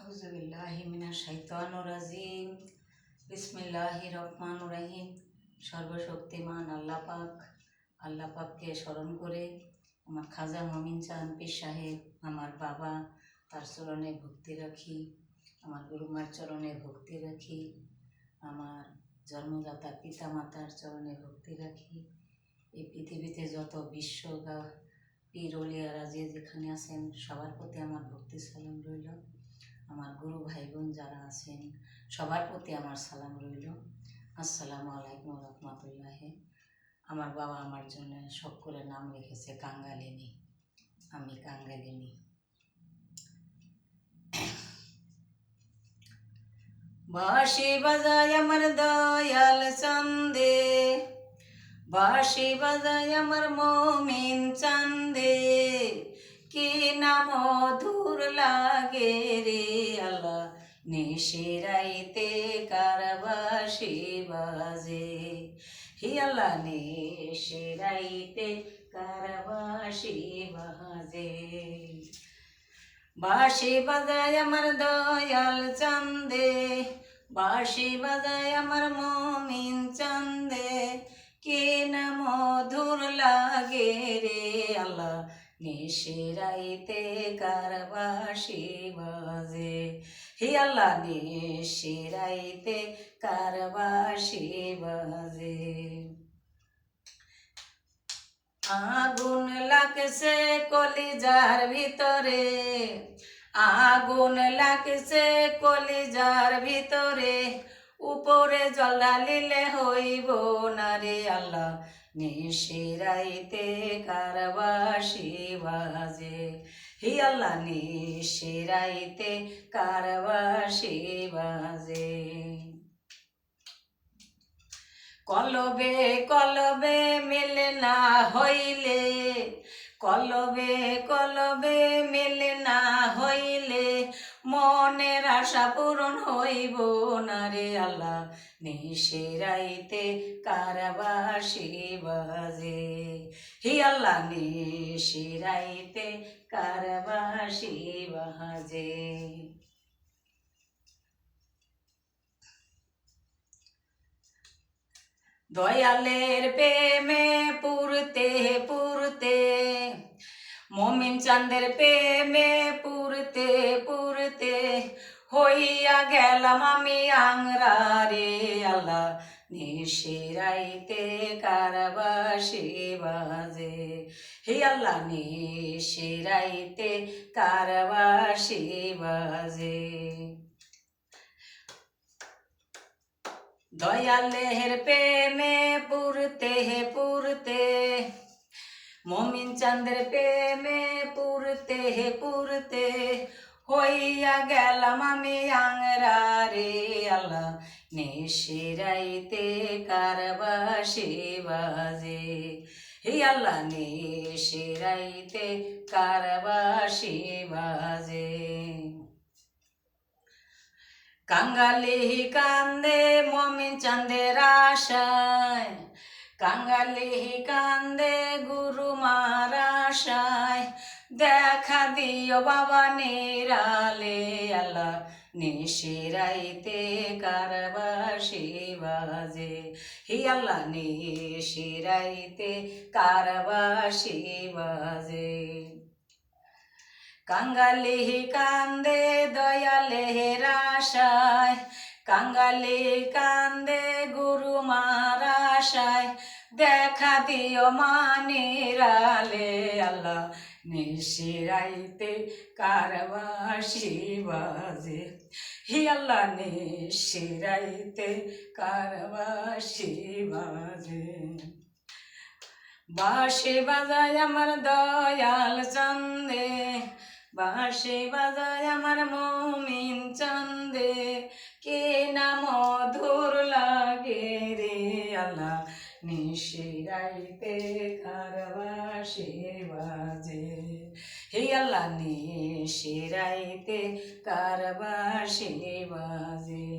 আউযুবিল্লাহি মিনাশ শাইতানির রাজিম। বিসমিল্লাহির রহমানির রহিম। সর্বশক্তিমান আল্লাহ পাককে স্মরণ করে আমার খাজা মমিন চাঁদ পীর সাহেব, আমার বাবা, তার চরণে ভক্তি রাখি। আমার গুরুমার চরণে ভক্তি রাখি। আমার জন্মদাতা পিতা মাতার চরণে ভক্তি রাখি। এই পৃথিবীতে যত বিশ্ব পীর ওলিয়ারা যেখানে আছেন সবার প্রতি আমার ভক্তি সালাম রইল। আমার গুরু ভাই বোন যারা আছেন সবার প্রতি আমার সালাম রইল। আসসালামু আলাইকুম রহমতুল্লাহ। আমার বাবা আমার জন্য শখ করে নাম রেখেছে কাঙ্গালিনী। আমি কাঙ্গালিনী। বাঁশি বাজায় আমার দয়াল চান্দে, বাঁশি বাজায় আমার মমিন চান্দে, কি না মধুর লাগে রে আল্লাহ নিশিরাইতে কার বাঁশি বাজে। হি আল্লাহ নিশিরাইতে কার বাঁশি বাজে। বাঁশি বাজায় আমার দয়াল চান্দে, বাঁশি বাজায় আমার মমিন চান্দে, কি না মধুর লাগে রে আল্লাহ নিশিরাইতে কার বাঁশি বাজে। হি আল্লাহ নিশিরাইতে কার বাঁশি বাজে। আগুন লাগছে কলিজার ভিতরে, আগুন লাগছে কলিজার ভিতরে, উপরে জ্বলালিলে হইব না রে আল্লাহ নিশিরাইতে কার বাঁশি বাজে। হি আল্লাহ নিশিরাইতে কার বাঁশি বাজে। কলবে কলবে মিলে না হইলে, কলবে কলবে মিলে না হইলে, মনের আশা পূরণ হইব না রে আল্লাহ নিশিরাইতে কার বাঁশি বাজে। হি আল্লাহ নিশিরাইতে কার বাঁশি বাজে। দয়ালের প্রেমে পুরতে পুরতে, মমিন চাঁদের প্রেমে পুরতে পুরতে, হইয়া গেলাম আমি আংরা রে আল্লাহ নিশিরাইতে কার বাঁশি বাজে। হি আল্লাহ নিশিরাইতে কার বাঁশি বাজে। দয়ালের প্রেমে পুরতে পুরতে, মমিন চাঁদের প্রেমে পুরতে পুরতে, হইয়া গেলাম আমি আংরা রে আল্লাহ নিশিরাইতে কার বাঁশি বাজে। হি আল্লাহ নিশিরাইতে কার বাঁশি বাজে। কাঙ্গালি কান্দে মমিন চাঁদের আশায়, কাঙ্গালি কান্দে গুরু মার আশায়, দেখা দিও বাবা নিরালে আল্লাহ নিশিরাইতে কার বাঁশি বাজে। হি আল্লাহ নিশিরাইতে কার বাঁশি বাজে। কাঙ্গালি কান্দে দয়ালের আশায়, কাঙ্গালি কান্দে গুরু মার আশায়, দেখা দিও মানিরালে আল্লাহ নিশিরাইতে কার বাঁশি বাজে। হি আল্লাহ নিশিরাইতে কার বাঁশি বাজে। বাঁশি বাজায় আমার দয়াল চান্দে, বাঁশি বাজায় আমার মমিন চান্দে, কে না মধুর লাগে রে আল্লাহ নিশিরাইতে কার বাঁশি বাজে। হি আল্লাহ নিশিরাইতে কার বাঁশি বাজে।